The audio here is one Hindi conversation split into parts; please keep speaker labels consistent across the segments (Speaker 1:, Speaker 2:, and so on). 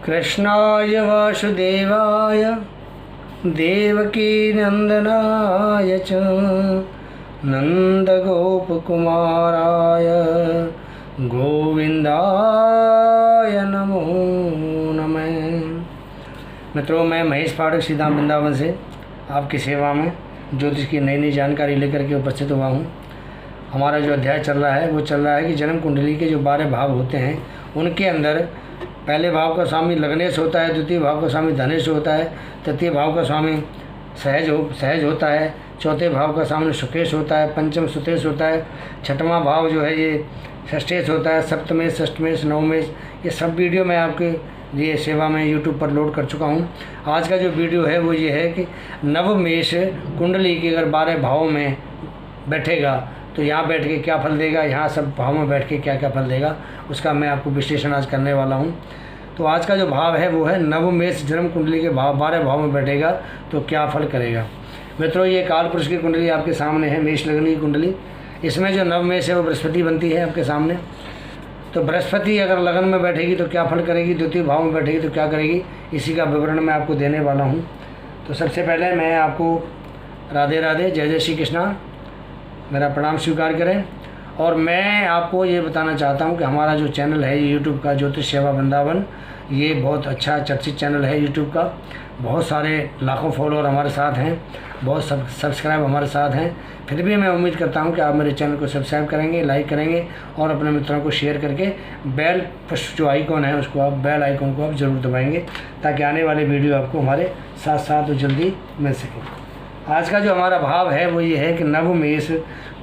Speaker 1: कृष्णाय वासुदेवाय देवकी नंदनाय च नंदगोपकुमाराय गोविंदाय नमो नमः। मित्रों, मैं महेश पाठक सीधाम वृंदावन से आपकी सेवा में ज्योतिष की नई नई जानकारी लेकर के उपस्थित हुआ हूँ। हमारा जो अध्याय चल रहा है वो चल रहा है कि जन्म कुंडली के जो 12 भाव होते हैं उनके अंदर पहले भाव का स्वामी लग्नेश होता है, द्वितीय भाव का स्वामी धनेश होता है, तृतीय भाव का स्वामी सहज होता है, चौथे भाव का स्वामी सुकेश होता है, पंचम सुतेश होता है, छठवां भाव जो है ये षष्ठेश होता है, सप्तमेश, षष्ठमेश, नवमेश। ये सब वीडियो मैं आपके लिए सेवा में यूट्यूब पर लोड कर चुका हूँ। आज का जो वीडियो है वो ये है कि नवमेश कुंडली के अगर 12 भावों में बैठेगा तो यहाँ बैठ के क्या फल देगा, यहाँ सब भाव में बैठ के क्या क्या फल देगा, उसका मैं आपको विश्लेषण आज करने वाला हूँ। तो आज का जो भाव है वो है नवमेश जन्म कुंडली के भाव 12 भाव में बैठेगा तो क्या फल करेगा। मित्रों, ये काल पुरुष की कुंडली आपके सामने है, मेष लग्न की कुंडली। इसमें जो नवमेश है वो बृहस्पति बनती है आपके सामने। तो बृहस्पति अगर लगन में बैठेगी तो क्या फल करेगी, द्वितीय भाव में बैठेगी तो क्या करेगी, इसी का विवरण मैं आपको देने वाला हूँ। तो सबसे पहले मैं आपको राधे राधे, जय जय श्री कृष्णा, मेरा प्रणाम स्वीकार करें। और मैं आपको ये बताना चाहता हूँ कि हमारा जो चैनल है यूट्यूब का ज्योतिष सेवा वृंदावन, ये बहुत अच्छा चर्चित चैनल है यूट्यूब का। बहुत सारे लाखों फॉलोअर हमारे साथ हैं, बहुत सब्सक्राइब हमारे साथ हैं। फिर भी मैं उम्मीद करता हूं कि आप मेरे चैनल को सब्सक्राइब करेंगे, लाइक करेंगे और अपने मित्रों को शेयर करके बेल जो आइकॉन है उसको आप बेल आइकॉन को आप ज़रूर दबाएंगे ताकि आने वाले वीडियो आपको हमारे साथ साथ जल्दी मिल सके। आज का जो हमारा भाव है वो ये है कि नवमेश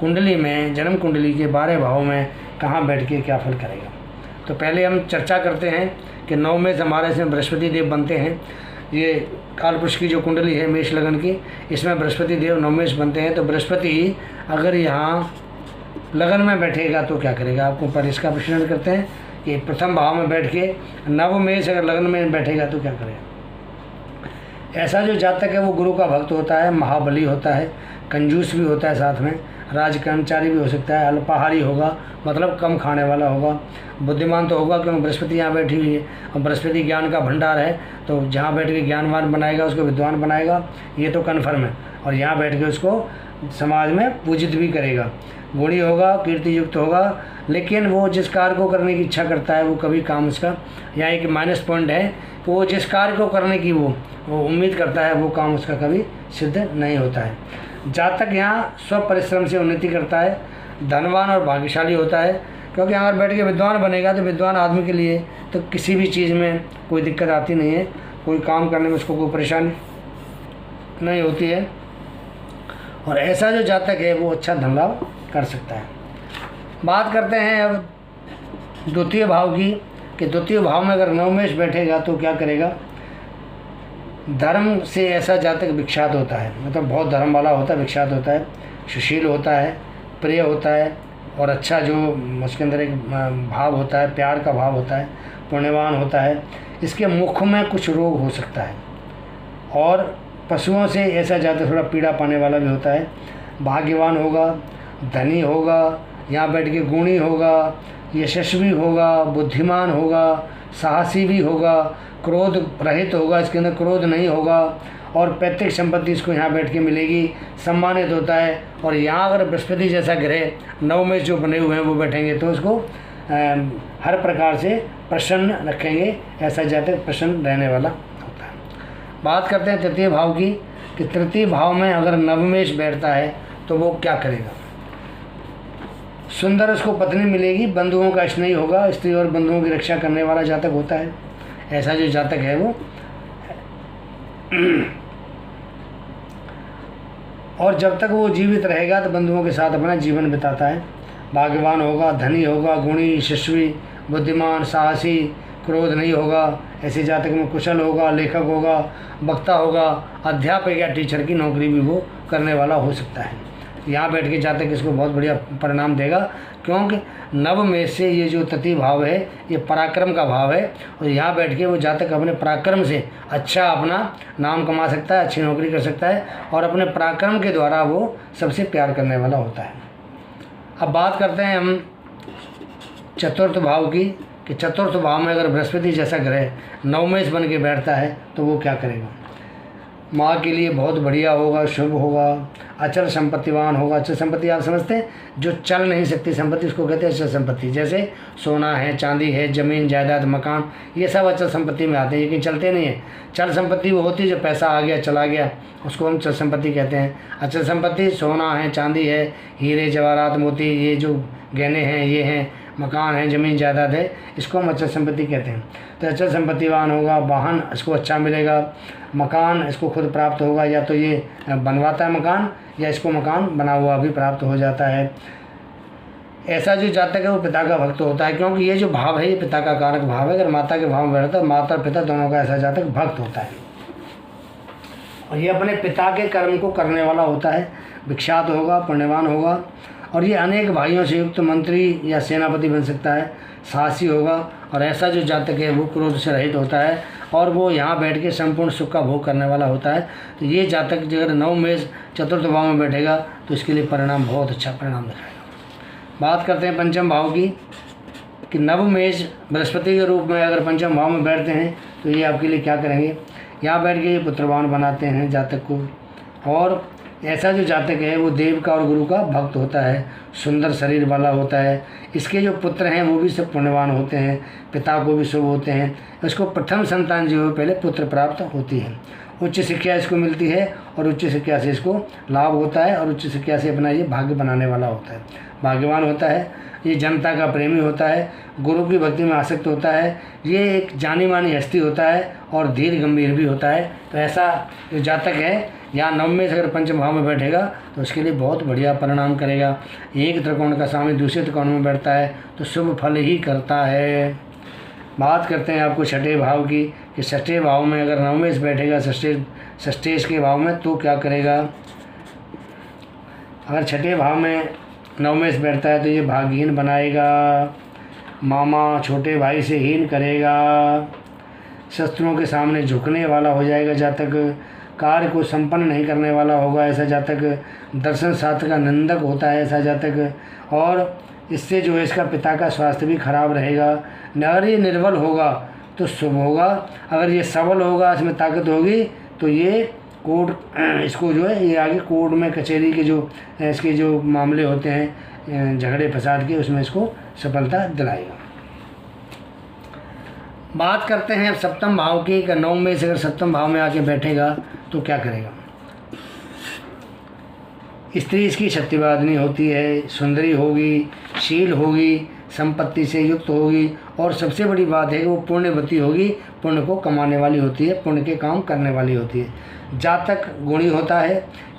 Speaker 1: कुंडली में जन्म कुंडली के 12 भाव में कहाँ बैठ के क्या फल करेगा। तो पहले हम चर्चा करते हैं कि नवमेश हमारे इसमें बृहस्पति देव बनते हैं। ये कालपुरुष की जो कुंडली है मेष लगन की, इसमें बृहस्पति देव नवमेश बनते हैं। तो बृहस्पति अगर यहाँ लगन में बैठेगा तो क्या करेगा, आपको पर इसका विश्लेषण करते हैं कि प्रथम भाव में बैठ के नवमेश अगर लगन में बैठेगा तो क्या करेगा। ऐसा जो जातक है वो गुरु का भक्त होता है, महाबली होता है, कंजूस भी होता है, साथ में राज कर्मचारी भी हो सकता है, अल्पाहारी होगा मतलब कम खाने वाला होगा, बुद्धिमान तो होगा क्योंकि बृहस्पति यहाँ बैठी हुई है और बृहस्पति ज्ञान का भंडार है। तो जहाँ बैठ के ज्ञानवान बनाएगा उसको विद्वान बनाएगा, ये तो कन्फर्म है। और यहाँ बैठ के उसको समाज में पूजित भी करेगा, गुणी होगा, कीर्ति युक्त होगा। लेकिन वो जिस कार्य को करने की इच्छा करता है वो कभी काम उसका, यहाँ एक माइनस पॉइंट है कि वो जिस कार्य को करने की वो उम्मीद करता है वो काम उसका कभी सिद्ध नहीं होता है। जातक यहाँ स्व परिश्रम से उन्नति करता है, धनवान और भाग्यशाली होता है क्योंकि यहाँ बैठ के विद्वान बनेगा तो विद्वान आदमी के लिए तो किसी भी चीज़ में कोई दिक्कत आती नहीं है, कोई काम करने में उसको कोई परेशानी नहीं होती है। और ऐसा जो जातक है वो अच्छा धन लाभ कर सकता है। बात करते हैं अब द्वितीय भाव की कि द्वितीय भाव में अगर नवमेश बैठेगा तो क्या करेगा। धर्म से ऐसा जातक विख्यात होता है, मतलब बहुत धर्म वाला होता है, विख्यात होता है, सुशील होता है, प्रिय होता है और अच्छा जो उसके अंदर एक भाव होता है, प्यार का भाव होता है, पुण्यवान होता है। इसके मुख में कुछ रोग हो सकता है और पशुओं से ऐसा जातक थोड़ा पीड़ा पाने वाला भी होता है। भाग्यवान होगा, धनी होगा, यहाँ बैठ के गुणी होगा, यशस्वी होगा, बुद्धिमान होगा, साहसी भी होगा, क्रोध रहित होगा, इसके अंदर क्रोध नहीं होगा और पैतृक संपत्ति इसको यहाँ बैठ के मिलेगी, सम्मानित होता है। और यहाँ अगर बृहस्पति जैसा ग्रह नवमेश जो बने हुए हैं वो बैठेंगे तो उसको हर प्रकार से प्रसन्न रखेंगे, ऐसा जातक प्रसन्न रहने वाला होता है। बात करते हैं तृतीय भाव की कि तृतीय भाव में अगर नवमेश बैठता है तो वो क्या करेगा। सुंदर उसको पत्नी मिलेगी, बंधुओं का स्नेही होगा, स्त्री और बंधुओं की रक्षा करने वाला जातक होता है। ऐसा जो जातक है वो और जब तक वो जीवित रहेगा तो बंधुओं के साथ अपना जीवन बिताता है। भाग्यवान होगा, धनी होगा, गुणी, यशस्वी, बुद्धिमान, साहसी, क्रोध नहीं होगा। ऐसे जातक में कुशल होगा, लेखक होगा, वक्ता होगा, अध्यापक या टीचर की नौकरी भी वो करने वाला हो सकता है। यहाँ बैठ के जातक इसको बहुत बढ़िया परिणाम देगा क्योंकि नवमेश से ये जो तृतीय भाव है ये पराक्रम का भाव है और यहाँ बैठ के वो जातक अपने पराक्रम से अच्छा अपना नाम कमा सकता है, अच्छी नौकरी कर सकता है और अपने पराक्रम के द्वारा वो सबसे प्यार करने वाला होता है। अब बात करते हैं हम चतुर्थ भाव की कि चतुर्थ भाव में अगर बृहस्पति जैसा ग्रह नवमेश बन के बैठता है तो वो क्या करेगा। माँ के लिए बहुत बढ़िया होगा, शुभ होगा, अचल संपत्तिवान होगा। अचल संपत्ति आप समझते हैं, जो चल नहीं सकती संपत्ति उसको कहते हैं अचल संपत्ति। जैसे सोना है, चांदी है, ज़मीन जायदाद, मकान, ये सब अचल संपत्ति में आते हैं, लेकिन चलते नहीं हैं। चल संपत्ति वो होती है जो पैसा आ गया चला गया, उसको हम चल संपत्ति कहते हैं। अचल संपत्ति सोना है, चांदी है, हीरे जवाहरात मोती, ये जो गहने हैं, ये हैं, मकान है, ज़मीन जायदाद है, इसको हम अचल संपत्ति कहते हैं। तो अचल संपत्तिवान होगा, वाहन इसको अच्छा मिलेगा, मकान इसको खुद प्राप्त होगा, या तो ये बनवाता है मकान या इसको मकान बना हुआ भी प्राप्त हो जाता है। ऐसा जो जातक है वो पिता का भक्त होता है, क्योंकि ये जो भाव है ये पिता का कारक भाव है। अगर माता के भाव में बैठता है, माता और पिता दोनों का ऐसा जातक भक्त होता है और ये अपने पिता के कर्म को करने वाला होता है, विख्यात होगा, पुण्यवान होगा और ये अनेक भाइयों से युक्त मंत्री या सेनापति बन सकता है, साहसी होगा। और ऐसा जो जातक है वो क्रोध से रहित होता है और वो यहाँ बैठ के संपूर्ण सुख का भोग करने वाला होता है। तो ये जातक अगर नवमेश चतुर्थ भाव में बैठेगा तो इसके लिए परिणाम बहुत अच्छा परिणाम दिखाएगा। बात करते हैं पंचम भाव की, कि नवमेश बृहस्पति के रूप में अगर पंचम भाव में बैठते हैं तो ये आपके लिए क्या करेंगे। यहाँ बैठ के ये पुत्रवान बनाते हैं जातक को, और ऐसा जो जातक है वो देव का और गुरु का भक्त होता है, सुंदर शरीर वाला होता है। इसके जो पुत्र हैं वो भी सब पुण्यवान होते हैं, पिता को भी शुभ होते हैं। इसको प्रथम संतान जो है पहले पुत्र प्राप्त होती है, उच्च शिक्षा इसको मिलती है और उच्च शिक्षा से इसको लाभ होता है और उच्च शिक्षा से अपना ये भाग्य बनाने वाला होता है, भाग्यवान होता है। ये जनता का प्रेमी होता है, गुरु की भक्ति में आसक्त होता है, ये एक जानी मानी हस्ती होता है और धीर गंभीर भी होता है। तो ऐसा जो जातक है यहाँ नवमेश अगर पंचम भाव में बैठेगा तो उसके लिए बहुत बढ़िया परिणाम करेगा। एक त्रिकोण का स्वामी दूसरे त्रिकोण में बैठता है तो शुभ फल ही करता है। बात करते हैं आपको छठे भाव की, कि छठे भाव में अगर नवमेश बैठेगा षष्ठेश के भाव में तो क्या करेगा। अगर छठे भाव में नवमेश बैठता है तो ये भाग्यहीन बनाएगा, मामा छोटे भाई से हीन करेगा, शस्त्रों के सामने झुकने वाला हो जाएगा जातक, कार्य को संपन्न नहीं करने वाला होगा ऐसा जातक, दर्शन शास्त्र का निंदक होता है ऐसा जातक, और इससे जो है इसका पिता का स्वास्थ्य भी खराब रहेगा। अगर ये निर्बल होगा तो शुभ होगा, अगर ये सबल होगा, इसमें ताकत होगी तो ये कोर्ट इसको जो है ये आगे कोर्ट में कचहरी के जो इसके जो मामले होते हैं झगड़े फसाद के, उसमें इसको सफलता दिलाएगा। बात करते हैं अब सप्तम भाव की, नवमेश अगर सप्तम भाव में आके बैठेगा तो क्या करेगा। स्त्री इसकी सत्यवादिनी होती है, सुंदरी होगी, शील होगी, संपत्ति से युक्त होगी और सबसे बड़ी बात है कि वो पुण्यवती होगी, पुण्य को कमाने वाली होती है, पुण्य के काम करने वाली होती है। जातक गुणी होता है,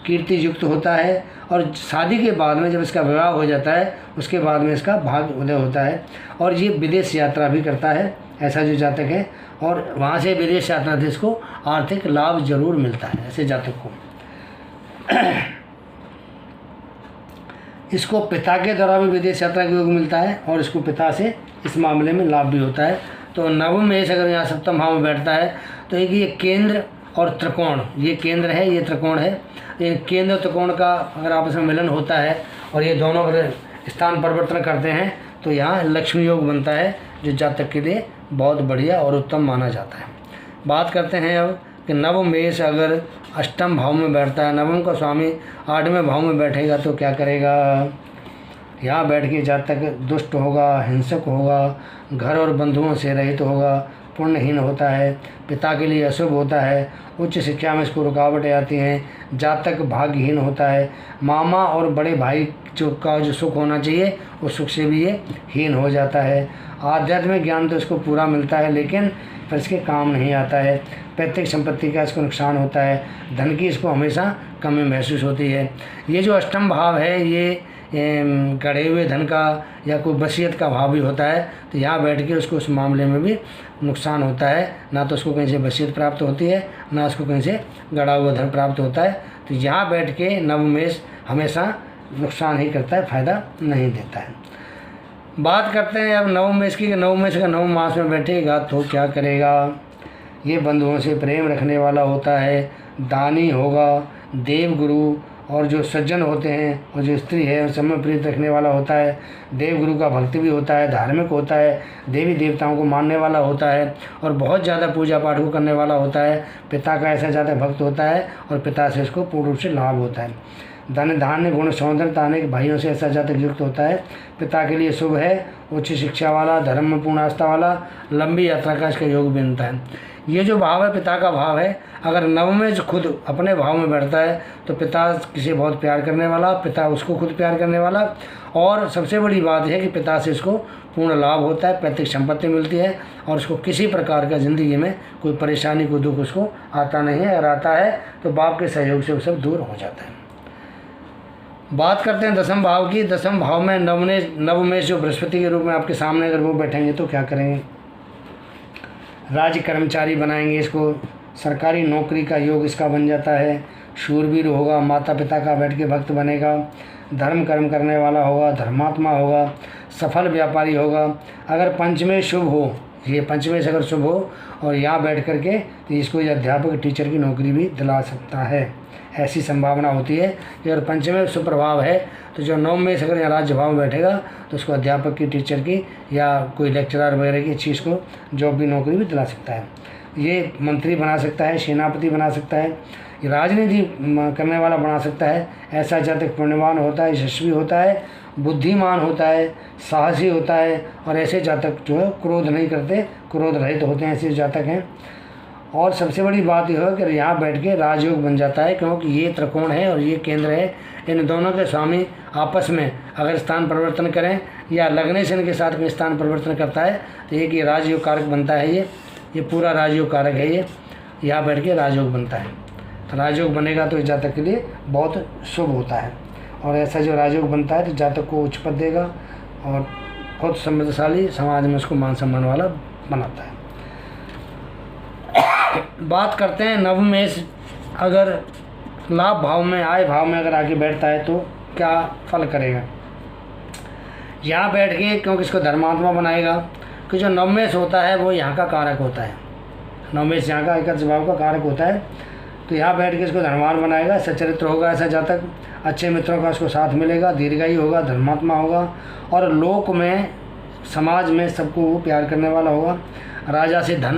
Speaker 1: कीर्ति युक्त होता है और शादी के बाद में जब इसका विवाह हो जाता है उसके बाद में इसका भाग्य उदय होता है और ये विदेश यात्रा भी करता है ऐसा जो जातक है, और वहाँ से विदेश यात्रा से इसको आर्थिक लाभ जरूर मिलता है ऐसे जातक को। इसको पिता के द्वारा भी विदेश यात्रा का योग मिलता है और इसको पिता से इस मामले में लाभ भी होता है। तो नवमेश अगर यहाँ सप्तम भाव में बैठता है तो एक ये केंद्र और त्रिकोण, ये केंद्र है ये त्रिकोण है, ये केंद्र त्रिकोण का अगर आपस में मिलन होता है और ये दोनों अगर स्थान परिवर्तन करते हैं तो यहाँ लक्ष्मी योग बनता है जो जातक के लिए बहुत बढ़िया और उत्तम माना जाता है। बात करते हैं अब कि नवमेश अगर अष्टम भाव में बैठता है, नवम का स्वामी आठवें भाव में बैठेगा तो क्या करेगा। यहाँ बैठ के जातक दुष्ट होगा, हिंसक होगा, घर और बंधुओं से रहित होगा, पुण्यहीन होता है, पिता के लिए अशुभ होता है, उच्च शिक्षा में इसको रुकावटें आती हैं, जातक भाग्यहीन होता है, मामा और बड़े भाई जो सुख होना चाहिए उस सुख से भी ये हीन हो जाता है। आध्यात्मिक ज्ञान तो इसको पूरा मिलता है लेकिन फिर इसके काम नहीं आता है, पैतृक संपत्ति का इसको नुकसान होता है, धन की इसको हमेशा कमी महसूस होती है। ये जो अष्टम भाव है ये गढ़े हुए धन का या कोई वसीयत का भाव भी होता है, तो यहाँ बैठ के उसको उस मामले में भी नुकसान होता है, ना तो उसको कहीं से वसीयत प्राप्त होती है ना उसको कहीं से गढ़ा हुआ धन प्राप्त होता है। तो यहाँ बैठ के नवमेश हमेशा नुकसान ही करता है, फायदा नहीं देता है। बात करते हैं अब नवमेश की, नवमेश का 9 मास में बैठेगा तो क्या करेगा। ये बंधुओं से प्रेम रखने वाला होता है, दानी होगा, देव गुरु और जो सज्जन होते हैं और जो स्त्री है उस समय प्रीत रखने वाला होता है, देव गुरु का भक्त भी होता है, धार्मिक होता है, देवी देवताओं को मानने वाला होता है और बहुत ज़्यादा पूजा पाठ को करने वाला होता है, पिता का ऐसा ज़्यादा भक्त होता है और पिता से उसको पूर्ण रूप से लाभ होता है। धन धान्य गुण सौंदर्यता अनेक भाइयों से ऐसा जातक युक्त होता है, पिता के लिए शुभ है, उच्च शिक्षा वाला, धर्म में पूर्ण आस्था वाला, लंबी यात्रा का इसका योग बनता है। ये जो भाव है पिता का भाव है, अगर नव में जो खुद अपने भाव में बैठता है तो पिता किसी बहुत प्यार करने वाला, पिता उसको खुद प्यार करने वाला, और सबसे बड़ी बात है कि पिता से इसको पूर्ण लाभ होता है, पैतृक संपत्ति मिलती है और उसको किसी प्रकार का ज़िंदगी में कोई परेशानी कोई दुख उसको आता नहीं है, और आता है तो बाप के सहयोग से वो सब दूर हो जाता है। बात करते हैं दसम भाव की। दसम भाव में नवमेश जो बृहस्पति के रूप में आपके सामने अगर वो बैठेंगे तो क्या करेंगे? राज्य कर्मचारी बनाएंगे इसको, सरकारी नौकरी का योग इसका बन जाता है, शूरवीर होगा, माता पिता का बैठ के भक्त बनेगा, धर्म कर्म करने वाला होगा, धर्मात्मा होगा, सफल व्यापारी होगा। अगर पंचमें शुभ हो, ये पंचमें से अगर शुभ हो और यहाँ बैठ कर के तो इसको ये अध्यापक टीचर की नौकरी भी दिला सकता है, ऐसी संभावना होती है कि अगर पंचमें सुप्रभाव है तो जो नवमें से अगर यहाँ राज्य भाव में बैठेगा तो उसको अध्यापक की, टीचर की या कोई लेक्चरर वगैरह की चीज़ को जॉब भी नौकरी भी दिला सकता है। ये मंत्री बना सकता है, सेनापति बना सकता है, राजनीति करने वाला बना सकता है। ऐसा जातक पुण्यवान होता है, यशस्वी होता है, बुद्धिमान होता है, साहसी होता है और ऐसे जातक जो है क्रोध नहीं करते, क्रोध रहित होते हैं, ऐसे जातक हैं। और सबसे बड़ी बात यह है कि यहाँ बैठ के राजयोग बन जाता है, क्योंकि ये त्रिकोण है और ये केंद्र है। इन दोनों के स्वामी आपस में अगर स्थान परिवर्तन करें या लगने से इनके साथ में स्थान परिवर्तन करता है तो एक ये राजयोग कारक बनता है। ये पूरा राजयोग कारक है, ये यहाँ बैठ के राजयोग बनता है। तो राजयोग बनेगा तो इस जातक के लिए बहुत शुभ होता है और ऐसा जो राजयोग बनता है तो जातक को उच्च पद देगा और बहुत समृद्धशाली, समाज में उसको मान सम्मान वाला बनाता है। बात करते हैं नवमेश अगर लाभ भाव में, आय भाव में अगर आके बैठता है तो क्या फल करेगा। यहाँ बैठ के क्योंकि इसको धर्मात्मा बनाएगा, कि जो नवमेश होता है वो यहाँ का कारक होता है, नवमेश यहाँ का एकादश भाव का कारक होता है। तो यहाँ बैठ के इसको धर्मात्मा बनाएगा, सच्चरित्र होगा ऐसा जातक, अच्छे मित्रों का उसको साथ मिलेगा, दीर्घायु होगा, धर्मात्मा होगा और लोक में समाज में सबको वो प्यार करने वाला होगा, राजा से धन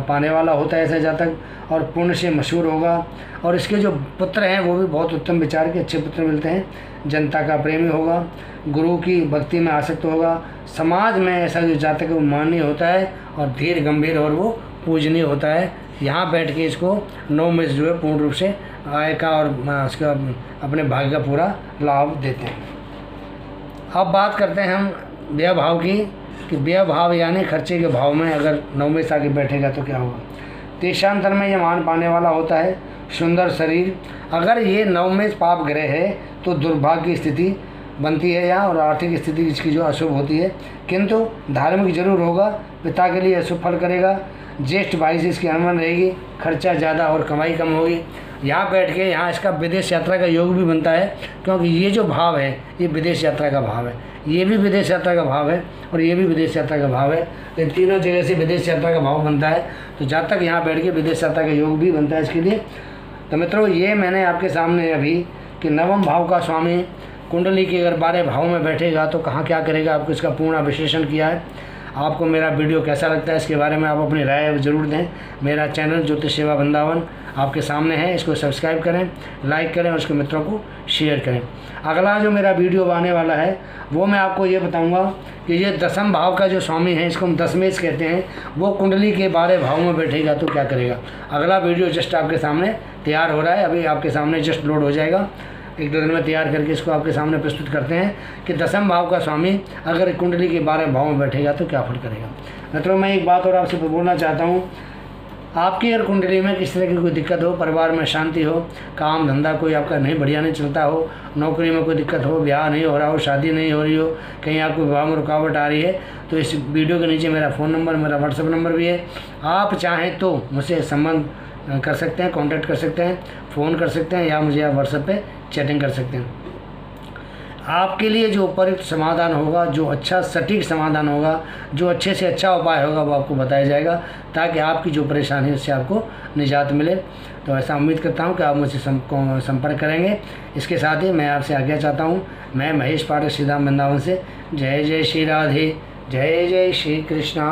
Speaker 1: पाने वाला होता है ऐसा जातक और पुण्य से मशहूर होगा। और इसके जो पुत्र हैं वो भी बहुत उत्तम विचार के अच्छे पुत्र मिलते हैं, जनता का प्रेमी होगा, गुरु की भक्ति में आसक्त होगा, समाज में ऐसा जो जातक है वो माननीय होता है और धीर गंभीर और वो पूजनीय होता है। यहाँ बैठ के इसको नवमेश जो है पूर्ण रूप से आय का और उसका अपने भाग्य का पूरा लाभ देते हैं। अब बात करते हैं हम व्यय भाव की, कि व्यय भाव यानी खर्चे के भाव में अगर नवमेश आके बैठेगा तो क्या होगा। देशांतर में यह मान पाने वाला होता है, सुंदर शरीर। अगर ये नवमेश पाप ग्रह है तो दुर्भाग्य की स्थिति बनती है यहाँ और आर्थिक स्थिति इसकी जो अशुभ होती है, किंतु धार्मिक जरूर होगा, पिता के लिए अशुभ फल करेगा, ज्येष्ठ भाई से इसकी अनबन रहेगी, खर्चा ज़्यादा और कमाई कम होगी। यहाँ बैठ के यहाँ इसका विदेश यात्रा का योग भी बनता है, क्योंकि ये जो भाव है ये विदेश यात्रा का भाव है, ये भी विदेश यात्रा का भाव है और ये भी विदेश यात्रा का भाव है। इन तीनों जगह से विदेश यात्रा का भाव बनता है, तो जहाँ तक यहाँ बैठ के विदेश यात्रा का योग भी बनता है इसके लिए। तो मित्रों ये मैंने आपके सामने अभी कि नवम भाव का स्वामी कुंडली के अगर 12 भाव में बैठेगा तो कहाँ क्या करेगा, आपको इसका पूर्ण विश्लेषण किया है। आपको मेरा वीडियो कैसा लगता है इसके बारे में आप अपनी राय ज़रूर दें। मेरा चैनल ज्योतिष सेवा वृंदावन आपके सामने है, इसको सब्सक्राइब करें, लाइक करें और उसके मित्रों को शेयर करें। अगला जो मेरा वीडियो आने वाला है वो मैं आपको ये बताऊंगा कि ये दसम भाव का जो स्वामी है, इसको हम दशमेश कहते हैं, वो कुंडली के 12 भाव में बैठेगा तो क्या करेगा। अगला वीडियो जस्ट आपके सामने तैयार हो रहा है, अभी आपके सामने जस्ट लोड हो जाएगा, 1-2 दिन में तैयार करके इसको आपके सामने प्रस्तुत करते हैं कि दसम भाव का स्वामी अगर कुंडली के 12 भाव में बैठेगा तो क्या फल करेगा। मित्रों मैं एक बात और आपसे बोलना चाहता हूँ, आपकी अगर कुंडली में किस तरह की कोई दिक्कत हो, परिवार में शांति हो, काम धंधा कोई आपका नहीं बढ़िया नहीं चलता हो, नौकरी में कोई दिक्कत हो, ब्याह नहीं हो रहा हो, शादी नहीं हो रही हो, कहीं आपको विवाह में रुकावट आ रही है, तो इस वीडियो के नीचे मेरा फ़ोन नंबर, मेरा व्हाट्सएप नंबर भी है। आप चाहें तो मुझसे संबंध कर सकते हैं, कांटेक्ट कर सकते हैं, फ़ोन कर सकते हैं या मुझे आप व्हाट्सएप पे चैटिंग कर सकते हैं। आपके लिए जो उपयुक्त समाधान होगा, जो अच्छा सटीक समाधान होगा, जो अच्छे से अच्छा उपाय होगा, वो आपको बताया जाएगा, ताकि आपकी जो परेशानी है उससे आपको निजात मिले। तो ऐसा उम्मीद करता हूँ कि आप मुझसे संपर्क करेंगे। इसके साथ ही मैं आपसे आज्ञा चाहता हूँ। मैं महेश पाठक श्रीधाम वृंदावन से। जय जय श्री राधे, जय जय श्री कृष्णा।